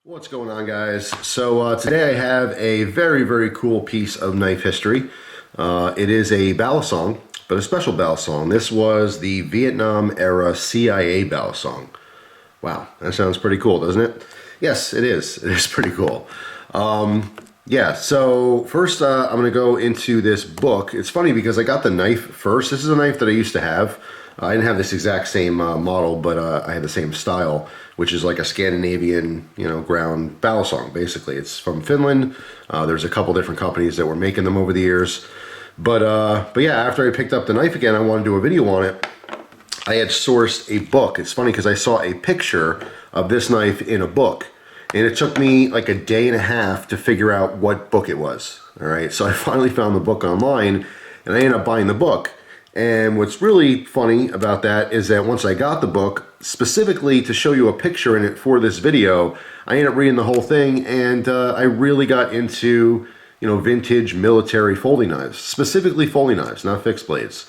What's going on, guys? So today I have a very cool piece of knife history. It is a Balisong, but a special Balisong. This was the Vietnam era CIA Balisong. Wow, that sounds pretty cool, doesn't it? Yes, it is. It is pretty cool. Yeah, so first I'm going to go into this book. It's funny because I got the knife first. This is a knife that I used to have. I didn't have this exact same model, but I had the same style, which is like a Scandinavian, ground Balisong, basically. It's from Finland. There's a couple different companies that were making them over the years. But yeah, after I picked up the knife again, I wanted to do a video on it. I had sourced a book. It's funny because I saw a picture of this knife in a book. And it took me like a day and a half to figure out what book it was. All right, so I finally found the book online, and I ended up buying the book. And what's really funny about that is that once I got the book, specifically to show you a picture in it for this video, I ended up reading the whole thing, and I really got into, vintage military folding knives, specifically folding knives, not fixed blades.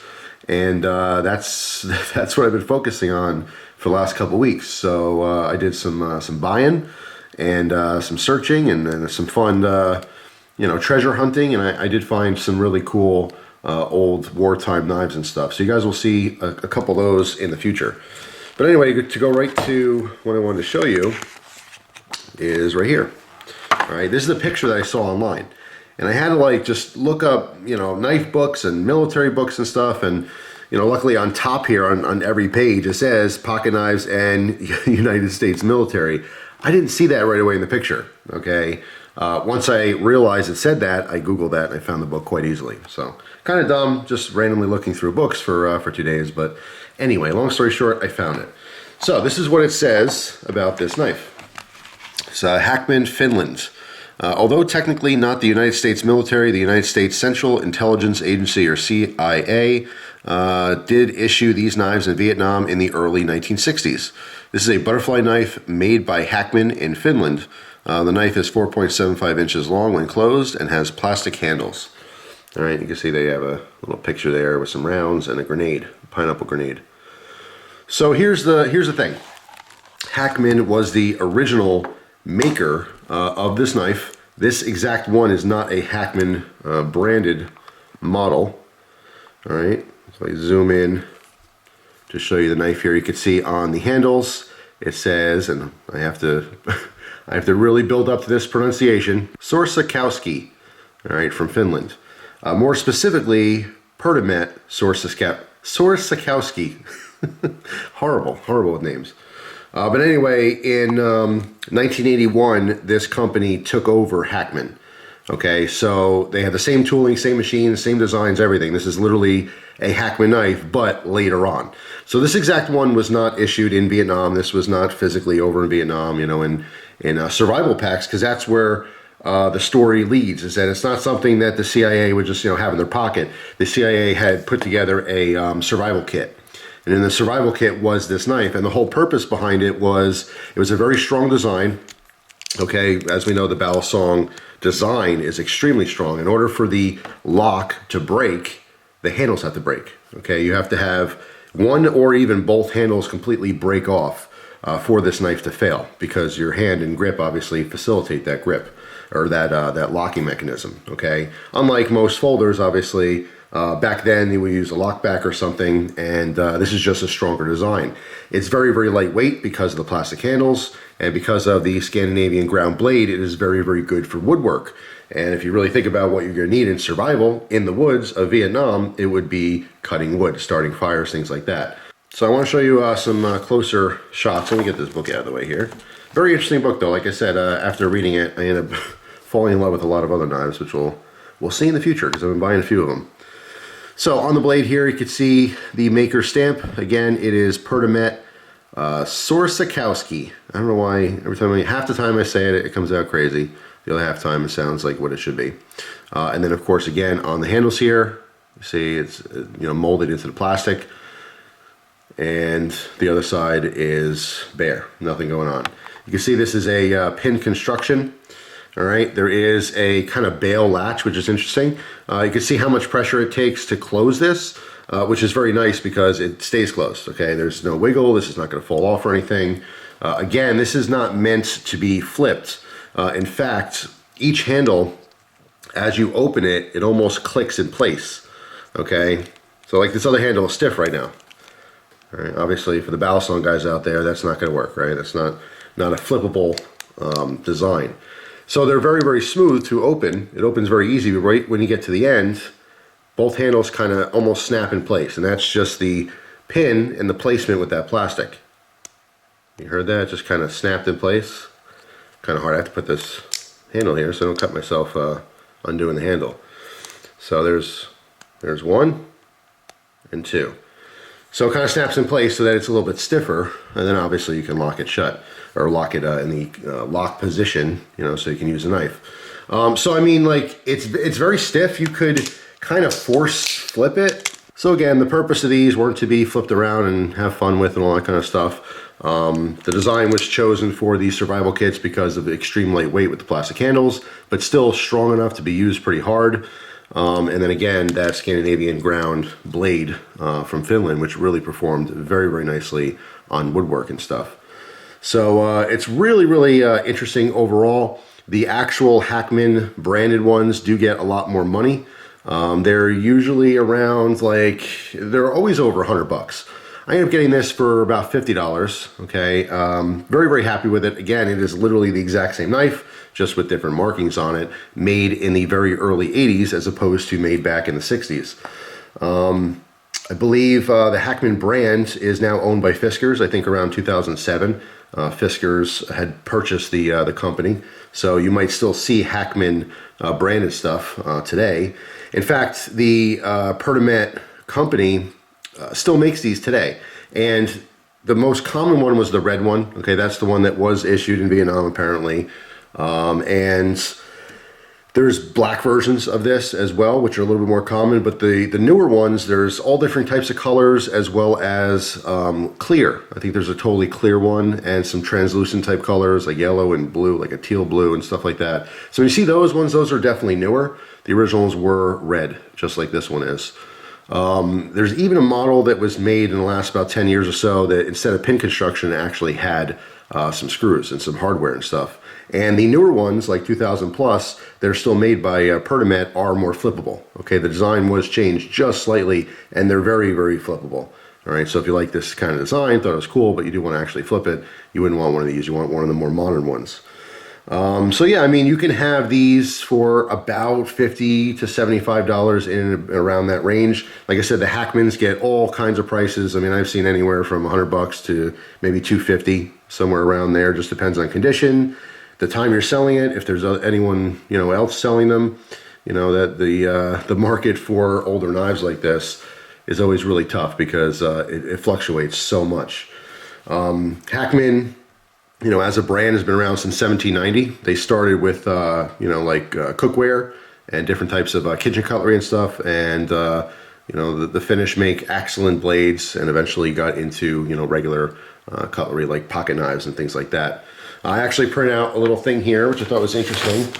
And that's what I've been focusing on for the last couple weeks. So I did some buying and some searching and some fun, treasure hunting, and I did find some really cool old wartime knives and stuff. So you guys will see a couple of those in the future. But anyway, to go right to what I wanted to show you is right here. All right, this is a picture that I saw online. And I had to just look up, knife books and military books and stuff. And, luckily on top here on every page, it says pocket knives and United States military. I didn't see that right away in the picture, okay? Once I realized it said that, I Googled that and I found the book quite easily. So kind of dumb, just randomly looking through books for 2 days. But anyway, long story short, I found it. So this is what it says about this knife. It's Hackman, Finland. Although technically not the United States military, the United States Central Intelligence Agency, or CIA, did issue these knives in Vietnam in the early 1960s. This is a butterfly knife made by Hackman in Finland. The knife is 4.75 inches long when closed and has plastic handles. All right, you can see they have a little picture there with some rounds and a grenade, a pineapple grenade. So here's the thing. Hackman was the original maker of this knife. This exact one is not a Hackman branded model. All right, so I zoom in to show you the knife here. You can see on the handles it says, and I have to I have to really build up to this pronunciation, Sorsakowski, all right, from Finland. More specifically, Perdamet Sorsakowski. horrible with names. But anyway, in 1981, this company took over Hackman. Okay, so they had the same tooling, same machines, same designs, everything. This is literally a Hackman knife, but later on. So this exact one was not issued in Vietnam. This was not physically over in Vietnam, in survival packs, because that's where the story leads, is that it's not something that the CIA would just have in their pocket. The CIA had put together a survival kit. And in the survival kit was this knife, and the whole purpose behind it was a very strong design. Okay, as we know, the Balisong design is extremely strong. In order for the lock to break, the handles have to break. Okay, you have to have one or even both handles completely break off for this knife to fail, because your hand and grip obviously facilitate that grip, or that locking mechanism. Okay, unlike most folders, obviously. Back then they would use a lockback or something, and this is just a stronger design. It's very lightweight because of the plastic handles, and because of the Scandinavian ground blade, it is very good for woodwork. And if you really think about what you're going to need in survival in the woods of Vietnam, it would be cutting wood, starting fires, things like that. So I want to show you some closer shots. Let me get this book out of the way here. Very interesting book, though. Like I said, after reading it, I ended up falling in love with a lot of other knives, which we'll see in the future, because I've been buying a few of them. So on the blade here, you can see the maker stamp. Again, it is Perdamet Sorsakowski. I don't know why half the time I say it, it comes out crazy. The other half time it sounds like what it should be. And then of course, again, on the handles here, you see it's molded into the plastic. And the other side is bare, nothing going on. You can see this is a pin construction. All right, there is a kind of bail latch, which is interesting. You can see how much pressure it takes to close this, which is very nice because it stays closed, okay? There's no wiggle, this is not gonna fall off or anything. Again, this is not meant to be flipped. In fact, each handle, as you open it, it almost clicks in place. Okay, so like this other handle is stiff right now. All right, obviously for the Balisong guys out there, that's not going to work, right? That's not a flippable design. So they're very, very smooth to open. It opens very easy, but right when you get to the end, both handles kind of almost snap in place, and that's just the pin and the placement with that plastic. You heard that? Just kind of snapped in place. Kind of hard. I have to put this handle here so I don't cut myself undoing the handle. So there's one and two. So it kind of snaps in place so that it's a little bit stiffer, and then obviously you can lock it shut or lock it in the lock position, you know, so you can use a knife. So I mean, like it's very stiff. You could kind of force flip it. So again, the purpose of these weren't to be flipped around and have fun with and all that kind of stuff. The design was chosen for these survival kits because of the extreme lightweight with the plastic handles, but still strong enough to be used pretty hard. And then again, that Scandinavian ground blade from Finland, which really performed very, very nicely on woodwork and stuff. So it's really, really interesting overall. The actual Hackman branded ones do get a lot more money. They're usually around, like, they're always over $100. I ended up getting this for about $50, okay? Very, very happy with it. Again, it is literally the exact same knife, just with different markings on it, made in the very early 80s as opposed to made back in the 60s. I believe the Hackman brand is now owned by Fiskars. I think around 2007, Fiskars had purchased the company. So you might still see Hackman branded stuff today. In fact, the Perdamet company still makes these today. And the most common one was the red one. Okay, that's the one that was issued in Vietnam apparently. And there's black versions of this as well, which are a little bit more common, but the newer ones, there's all different types of colors as well as clear. I think there's a totally clear one and some translucent type colors like yellow and blue, like a teal blue and stuff like that. So when you see those ones, those are definitely newer. The originals were red, just like this one is. There's even a model that was made in the last about 10 years or so that instead of pin construction, it actually had some screws and some hardware and stuff. And the newer ones, like 2000 plus, that are still made by Perdamet, are more flippable. Okay, the design was changed just slightly, and they're very, very flippable. All right, so if you like this kind of design, thought it was cool, but you do want to actually flip it, you wouldn't want one of these. You want one of the more modern ones. So yeah, I mean, you can have these for about $50 to $75 in around that range. Like I said, the Hackmans get all kinds of prices. I mean, I've seen anywhere from $100 to maybe $250, somewhere around there. Just depends on condition, the time you're selling it, if there's anyone else selling them. You know that the market for older knives like this is always really tough because it fluctuates so much. Hackman, as a brand, has been around since 1790. They started with, cookware and different types of kitchen cutlery and stuff. And, the Finnish make excellent blades and eventually got into, regular cutlery like pocket knives and things like that. I actually print out a little thing here, which I thought was interesting.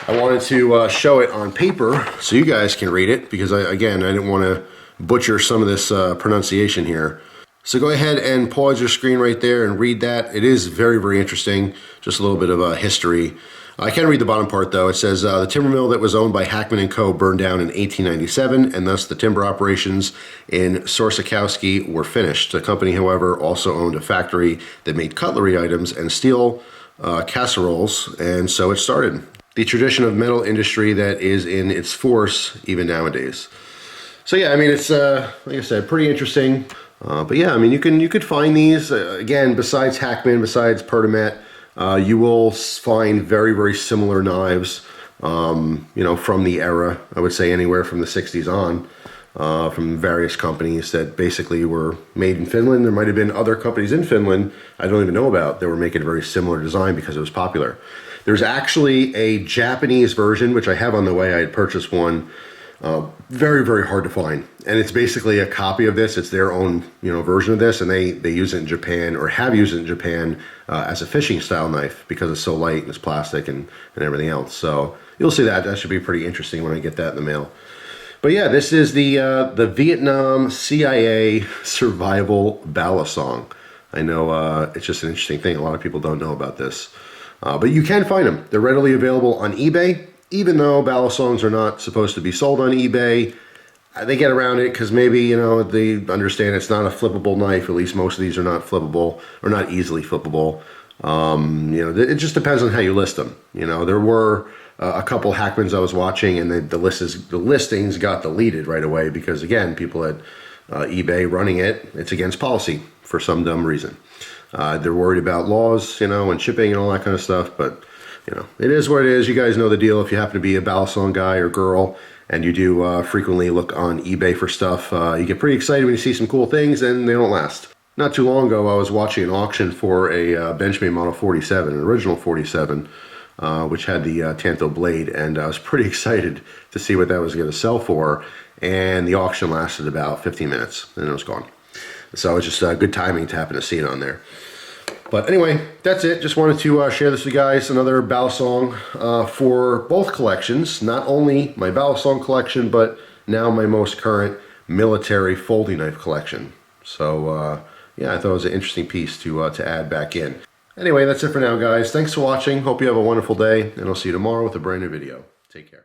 I wanted to show it on paper so you guys can read it because, I didn't want to butcher some of this pronunciation here. So go ahead and pause your screen right there and read that. It is very, very interesting. Just a little bit of history. I can't read the bottom part though. It says the timber mill that was owned by Hackman & Co. burned down in 1897, and thus the timber operations in Sorsakoski were finished. The company, however, also owned a factory that made cutlery items and steel casseroles, and so it started. The tradition of metal industry that is in its force even nowadays. So yeah, I mean, it's like I said, pretty interesting. But yeah, I mean, you could find these again. Besides Hackman, besides Perdamet, you will find very, very similar knives. From the era. I would say anywhere from the 60s on, from various companies that basically were made in Finland. There might have been other companies in Finland I don't even know about that were making a very similar design because it was popular. There's actually a Japanese version which I have on the way. I had purchased one. Very, very hard to find, and it's basically a copy of this. It's their own, version of this, and they use it in Japan, or have used it in Japan as a fishing style knife because it's so light and it's plastic and everything else. So you'll see that. That should be pretty interesting when I get that in the mail. But yeah, this is the Vietnam CIA Survival Balisong. I know it's just an interesting thing. A lot of people don't know about this. But you can find them. They're readily available on eBay. Even though Balisongs are not supposed to be sold on eBay, they get around it because maybe, you know, they understand it's not a flippable knife. At least most of these are not flippable or not easily flippable. You know, it just depends on how you list them. You know, there were a couple Hackmans I was watching, and the listings got deleted right away because, again, people at eBay running it. It's against policy for some dumb reason. They're worried about laws, you know, and shipping and all that kind of stuff. But, you know, it is what it is. You guys know the deal. If you happen to be a Balisong guy or girl, and you do frequently look on eBay for stuff, you get pretty excited when you see some cool things, and they don't last. Not too long ago, I was watching an auction for a Benchmade Model 47, an original 47, which had the Tanto blade, and I was pretty excited to see what that was going to sell for, and the auction lasted about 15 minutes, and it was gone. So it's just good timing to happen to see it on there. But anyway, that's it. Just wanted to share this with you guys. Another Balisong for both collections. Not only my Balisong collection, but now my most current military folding knife collection. So yeah, I thought it was an interesting piece to add back in. Anyway, that's it for now, guys. Thanks for watching. Hope you have a wonderful day, and I'll see you tomorrow with a brand new video. Take care.